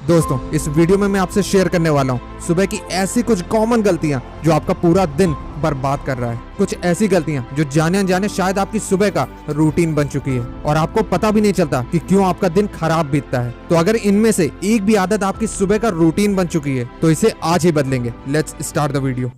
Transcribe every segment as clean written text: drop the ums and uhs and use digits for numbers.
दोस्तों, इस वीडियो में मैं आपसे शेयर करने वाला हूँ सुबह की ऐसी कुछ कॉमन गलतियाँ जो आपका पूरा दिन बर्बाद कर रहा है। कुछ ऐसी गलतियाँ जो जाने अनजाने शायद आपकी सुबह का रूटीन बन चुकी है और आपको पता भी नहीं चलता कि क्यों आपका दिन खराब बीतता है। तो अगर इनमें से एक भी आदत आपकी सुबह का रूटीन बन चुकी है तो इसे आज ही बदलेंगे। Let's start the video.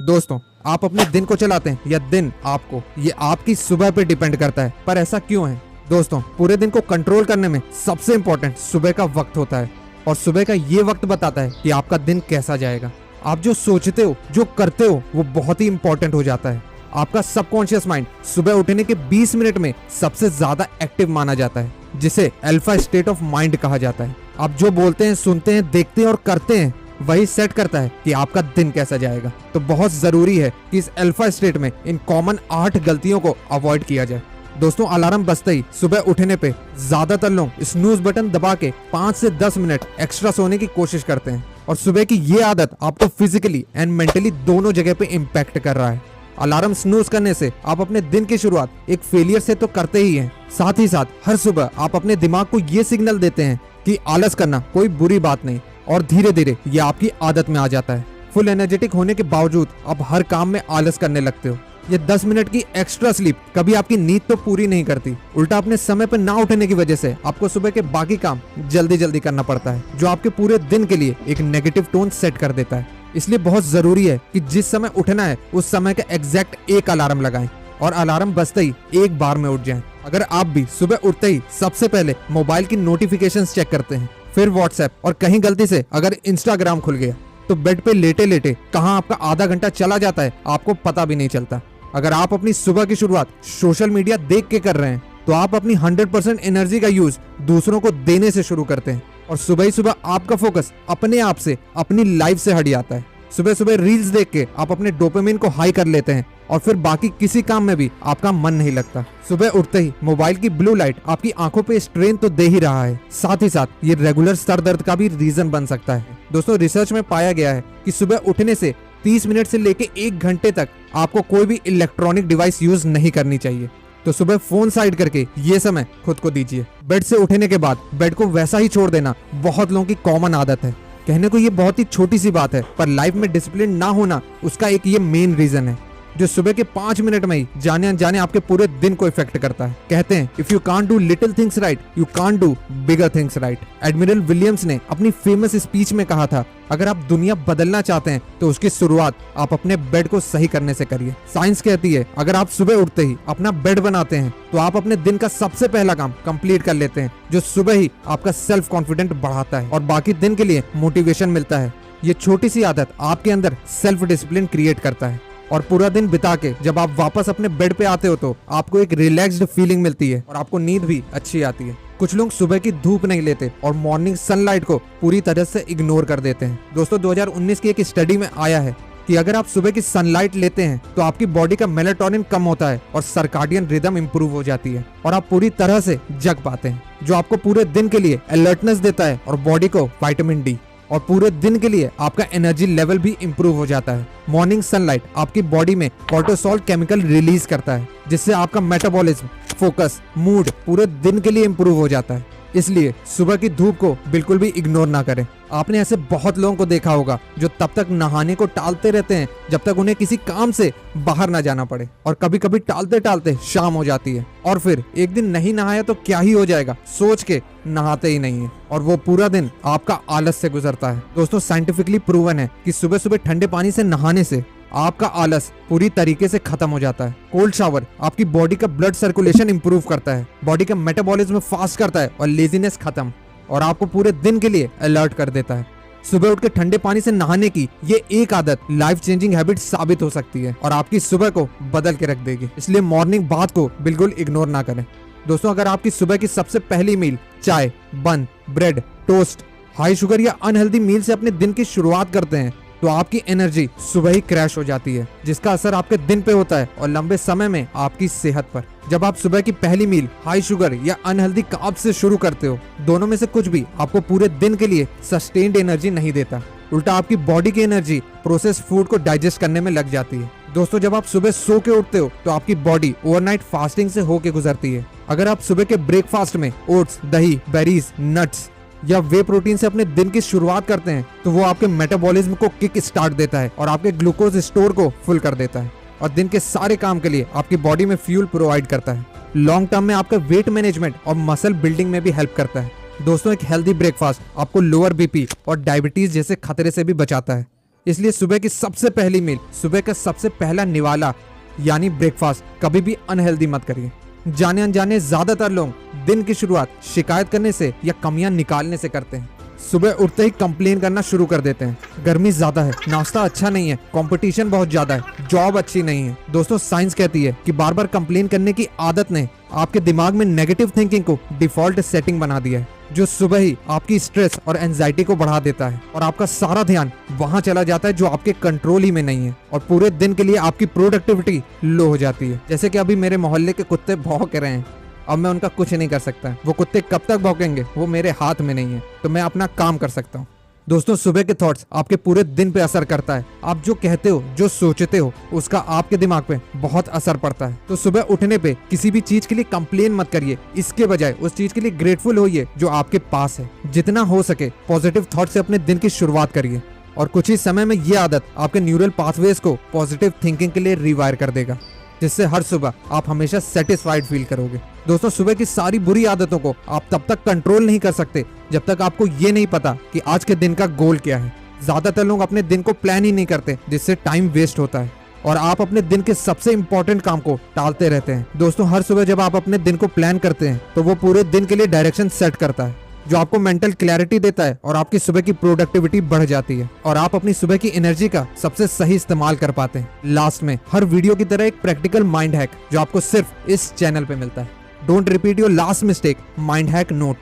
दोस्तों, आप अपने दिन को चलाते हैं या दिन आपको, ये आपकी सुबह पे डिपेंड करता है। पर ऐसा क्यों है? दोस्तों, पूरे दिन को कंट्रोल करने में सबसे इंपॉर्टेंट सुबह का वक्त होता है और सुबह का ये वक्त बताता है कि आपका दिन कैसा जाएगा। आप जो सोचते हो, जो करते हो, वो बहुत ही इंपॉर्टेंट हो जाता है। आपका सबकॉन्शियस माइंड सुबह उठने के 20 मिनट में सबसे ज्यादा एक्टिव माना जाता है, जिसे अल्फा स्टेट ऑफ माइंड कहा जाता है। आप जो बोलते हैं, सुनते हैं, देखते हैं और करते हैं, वही सेट करता है कि आपका दिन कैसा जाएगा। तो बहुत जरूरी है कि इस अल्फा स्टेट में इन कॉमन 8 गलतियों को अवॉइड किया जाए। दोस्तों, अलार्म बजते ही सुबह उठने पे ज्यादातर लोग स्नूज बटन दबा के 5 से 10 मिनट एक्स्ट्रा सोने की कोशिश करते हैं और सुबह की ये आदत आपको फिजिकली एंड मेंटली दोनों जगह पे इम्पैक्ट कर रहा है। अलार्म स्नूज करने से आप अपने दिन की शुरुआत एक फेलियर से तो करते ही हैं, साथ ही साथ हर सुबह आप अपने दिमाग को ये सिग्नल देते हैं कि आलस करना कोई बुरी बात नहीं और धीरे धीरे ये आपकी आदत में आ जाता है। फुल एनर्जेटिक होने के बावजूद आप हर काम में आलस करने लगते हो। ये 10 मिनट की एक्स्ट्रा स्लीप कभी आपकी नींद तो पूरी नहीं करती, उल्टा अपने समय पर ना उठने की वजह से आपको सुबह के बाकी काम जल्दी जल्दी करना पड़ता है, जो आपके पूरे दिन के लिए एक नेगेटिव टोन सेट कर देता है। इसलिए बहुत जरूरी है कि जिस समय उठना है उस समय का एग्जैक्ट एक अलार्म लगाएं और अलार्म बजते ही एक बार में उठ जाएं। अगर आप भी सुबह उठते ही सबसे पहले मोबाइल की नोटिफिकेशंस चेक करते हैं, फिर व्हाट्सएप और कहीं गलती से अगर इंस्टाग्राम खुल गया तो बेड पे लेटे लेटे कहां आपका आधा घंटा चला जाता है आपको पता भी नहीं चलता। अगर आप अपनी सुबह की शुरुआत सोशल मीडिया देख के कर रहे हैं तो आप अपनी 100% एनर्जी का यूज दूसरों को देने से शुरू करते हैं और सुबह ही सुबह आपका फोकस अपने आप से अपनी लाइफ से हट जाता है। सुबह सुबह रील्स देख के आप अपने डोपामिन को हाई कर लेते हैं और फिर बाकी किसी काम में भी आपका मन नहीं लगता। सुबह उठते ही मोबाइल की ब्लू लाइट आपकी आंखों पे स्ट्रेन तो दे ही रहा है, साथ ही साथ ये रेगुलर सर दर्द का भी रीजन बन सकता है। दोस्तों, रिसर्च में पाया गया है कि सुबह उठने से 30 मिनट से लेके 1 घंटे तक आपको कोई भी इलेक्ट्रॉनिक डिवाइस यूज नहीं करनी चाहिए। तो सुबह फोन साइड करके ये समय खुद को दीजिए। बेड से उठने के बाद बेड को वैसा ही छोड़ देना बहुत लोगों की कॉमन आदत है। कहने को ये बहुत ही छोटी सी बात है, पर लाइफ में डिसिप्लिन ना होना उसका एक ये मेन रीजन है, जो सुबह के 5 मिनट में ही जाने अनजाने आपके पूरे दिन को इफेक्ट करता है। कहते हैं, if you can't do little things right, you can't do bigger things right. Admiral Williams ने अपनी फेमस स्पीच में कहा था, अगर आप दुनिया बदलना चाहते हैं तो उसकी शुरुआत आप अपने बेड को सही करने से करिए। साइंस कहती है, अगर आप सुबह उठते ही अपना बेड बनाते हैं तो आप अपने दिन का सबसे पहला काम कंप्लीट कर लेते हैं, जो सुबह ही आपका सेल्फ कॉन्फिडेंट बढ़ाता है और बाकी दिन के लिए मोटिवेशन मिलता है। ये छोटी सी आदत आपके अंदर सेल्फ डिसिप्लिन क्रिएट करता है और पूरा दिन बिता के जब आप वापस अपने बेड पे आते हो तो आपको एक रिलैक्स्ड फीलिंग मिलती है और आपको नींद भी अच्छी आती है। कुछ लोग सुबह की धूप नहीं लेते और मॉर्निंग सनलाइट को पूरी तरह से इग्नोर कर देते हैं। दोस्तों, 2019 की एक स्टडी में आया है कि अगर आप सुबह की सनलाइट लेते हैं तो आपकी बॉडी का मेलाटोनिन कम होता है और सर्काडियन रिदम इंप्रूव हो जाती है और आप पूरी तरह से जग पाते हैं, जो आपको पूरे दिन के लिए अलर्टनेस देता है और बॉडी को विटामिन डी, और पूरे दिन के लिए आपका एनर्जी लेवल भी इंप्रूव हो जाता है। मॉर्निंग सनलाइट आपकी बॉडी में कोर्टिसोल केमिकल रिलीज करता है, जिससे आपका मेटाबॉलिज्म, फोकस, मूड पूरे दिन के लिए इंप्रूव हो जाता है। इसलिए सुबह की धूप को बिल्कुल भी इग्नोर ना करें। आपने ऐसे बहुत लोगों को देखा होगा जो तब तक नहाने को टालते रहते हैं जब तक उन्हें किसी काम से बाहर ना जाना पड़े, और कभी कभी टालते टालते शाम हो जाती है और फिर एक दिन नहीं नहाया तो क्या ही हो जाएगा सोच के नहाते ही नहीं है और वो पूरा दिन आपका आलस से गुजरता है। दोस्तों, साइंटिफिकली प्रूवन है कि सुबह सुबह ठंडे पानी से नहाने से आपका आलस पूरी तरीके से खत्म हो जाता है। कोल्ड शावर आपकी बॉडी का ब्लड सर्कुलेशन इंप्रूव करता है, बॉडी का मेटाबॉलिज्म फास्ट करता है और लेजीनेस खत्म, और आपको पूरे दिन के लिए अलर्ट कर देता है। सुबह उठ के ठंडे पानी से नहाने की ये एक आदत लाइफ चेंजिंग हैबिट साबित हो सकती है और आपकी सुबह को बदल के रख देगी। इसलिए मॉर्निंग बाथ को बिल्कुल इग्नोर ना करें। दोस्तों, अगर आपकी सुबह की सबसे पहली मील चाय, बन, ब्रेड, टोस्ट, हाई शुगर या अनहेल्दी मील से अपने दिन की शुरुआत करते हैं तो आपकी एनर्जी सुबह ही क्रैश हो जाती है, जिसका असर आपके दिन पे होता है और लंबे समय में आपकी सेहत पर। जब आप सुबह की पहली मील हाई शुगर या अनहेल्दी कार्ब से शुरू करते हो, दोनों में से कुछ भी आपको पूरे दिन के लिए सस्टेन्ड एनर्जी नहीं देता। उल्टा आपकी बॉडी की एनर्जी प्रोसेस फूड को डाइजेस्ट करने में लग जाती है। दोस्तों, जब आप सुबह सो के उठते हो तो आपकी बॉडी ओवरनाइट फास्टिंग से होके गुजरती है। अगर आप सुबह के ब्रेकफास्ट में ओट्स, दही, बेरीज, नट्स या वे प्रोटीन से अपने दिन की शुरुआत करते हैं तो वो आपके मेटाबॉलिज्म को किक स्टार्ट देता है और आपके ग्लूकोज स्टोर को फुल कर देता है और दिन के सारे काम के लिए आपकी बॉडी में फ्यूल प्रोवाइड करता है। लॉन्ग टर्म में आपका वेट मैनेजमेंट और मसल बिल्डिंग में भी हेल्प करता है। दोस्तों, एक हेल्दी ब्रेकफास्ट आपको लोअर बीपी और डायबिटीज जैसे खतरे से भी बचाता है। इसलिए सुबह की सबसे पहली मील, सुबह का सबसे पहला निवाला यानी ब्रेकफास्ट कभी भी अनहेल्दी मत करिए। जाने अनजाने ज्यादातर लोग दिन की शुरुआत शिकायत करने से या कमियां निकालने से करते हैं। सुबह उठते ही कंप्लेन करना शुरू कर देते हैं, गर्मी ज्यादा है, नाश्ता अच्छा नहीं है, कंपटीशन बहुत ज्यादा है, जॉब अच्छी नहीं है। दोस्तों, साइंस कहती है कि बार बार कंप्लेन करने की आदत ने आपके दिमाग में नेगेटिव थिंकिंग को डिफॉल्ट सेटिंग बना दिया है, जो सुबह ही आपकी स्ट्रेस और एंजाइटी को बढ़ा देता है और आपका सारा ध्यान वहां चला जाता है जो आपके कंट्रोल ही में नहीं है और पूरे दिन के लिए आपकी प्रोडक्टिविटी लो हो जाती है। जैसे कि अभी मेरे मोहल्ले के कुत्ते भौंक रहे हैं, अब मैं उनका कुछ नहीं कर सकता। वो कुत्ते कब तक भौंकेंगे वो मेरे हाथ में नहीं है, तो मैं अपना काम कर सकता हूँ। दोस्तों, सुबह के थॉट्स आपके पूरे दिन पे असर करता है। आप जो कहते हो, जो सोचते हो, उसका आपके दिमाग पे बहुत असर पड़ता है। तो सुबह उठने पे किसी भी चीज के लिए कंप्लेन मत करिए, इसके बजाय उस चीज के लिए ग्रेटफुल होइए जो आपके पास है। जितना हो सके पॉजिटिव थॉट से अपने दिन की शुरुआत करिए और कुछ ही समय में ये आदत आपके न्यूरल पाथवेज को पॉजिटिव थिंकिंग के लिए रिवायर कर देगा, जिससे हर सुबह आप हमेशा सेटिस्फाइड फील करोगे। दोस्तों, सुबह की सारी बुरी आदतों को आप तब तक कंट्रोल नहीं कर सकते जब तक आपको ये नहीं पता कि आज के दिन का गोल क्या है। ज्यादातर लोग अपने दिन को प्लान ही नहीं करते, जिससे टाइम वेस्ट होता है और आप अपने दिन के सबसे इंपॉर्टेंट काम को टालते रहते हैं। दोस्तों, हर सुबह जब आप अपने दिन को प्लान करते हैं तो वो पूरे दिन के लिए डायरेक्शन सेट करता है, जो आपको मेंटल क्लैरिटी देता है और आपकी सुबह की प्रोडक्टिविटी बढ़ जाती है और आप अपनी सुबह की एनर्जी का सबसे सही इस्तेमाल कर पाते हैं। लास्ट में हर वीडियो की तरह एक प्रैक्टिकल माइंड हैक जो आपको सिर्फ इस चैनल पे मिलता है। Don't repeat your last mistake, mind hack note.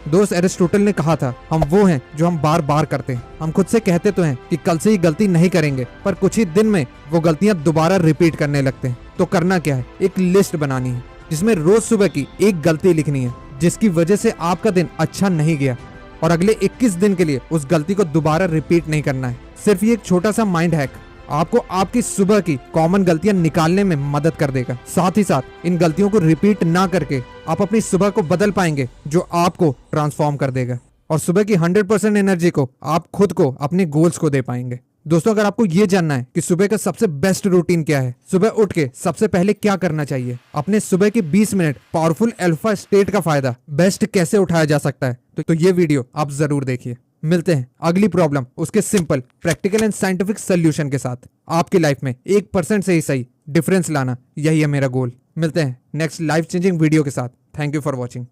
दोस्त, एरिस्टोटल ने कहा था, हम वो हैं जो हम बार बार करते हैं। हम खुद से कहते तो हैं कि कल से ही गलती नहीं करेंगे, पर कुछ ही दिन में वो गलतियां दोबारा रिपीट करने लगते हैं। तो करना क्या है, एक लिस्ट बनानी है जिसमें रोज सुबह की एक गलती लिखनी है जिसकी वजह से आपका दिन अच्छा नहीं गया और अगले 21 दिन के लिए उस गलती को दोबारा रिपीट नहीं करना है। सिर्फ ये एक छोटा सा माइंड हैक आपको आपकी सुबह की कॉमन गलतियां निकालने में मदद कर देगा। साथ ही साथ इन गलतियों को रिपीट ना करके आप अपनी सुबह को बदल पाएंगे, जो आपको ट्रांसफॉर्म कर देगा और सुबह की 100% एनर्जी को आप खुद को, अपने गोल्स को दे पाएंगे। दोस्तों, अगर आपको ये जानना है कि सुबह का सबसे बेस्ट रूटीन क्या है, सुबह उठ के सबसे पहले क्या करना चाहिए, अपने सुबह के 20 मिनट पावरफुल अल्फा स्टेट का फायदा बेस्ट कैसे उठाया जा सकता है, तो ये वीडियो आप जरूर देखिए। मिलते हैं अगली प्रॉब्लम उसके simple, practical and scientific solution के साथ। आपकी लाइफ में 1% से ही सही डिफरेंस लाना, यही है मेरा गोल। मिलते हैं नेक्स्ट लाइफ चेंजिंग वीडियो के साथ। Thank you for watching.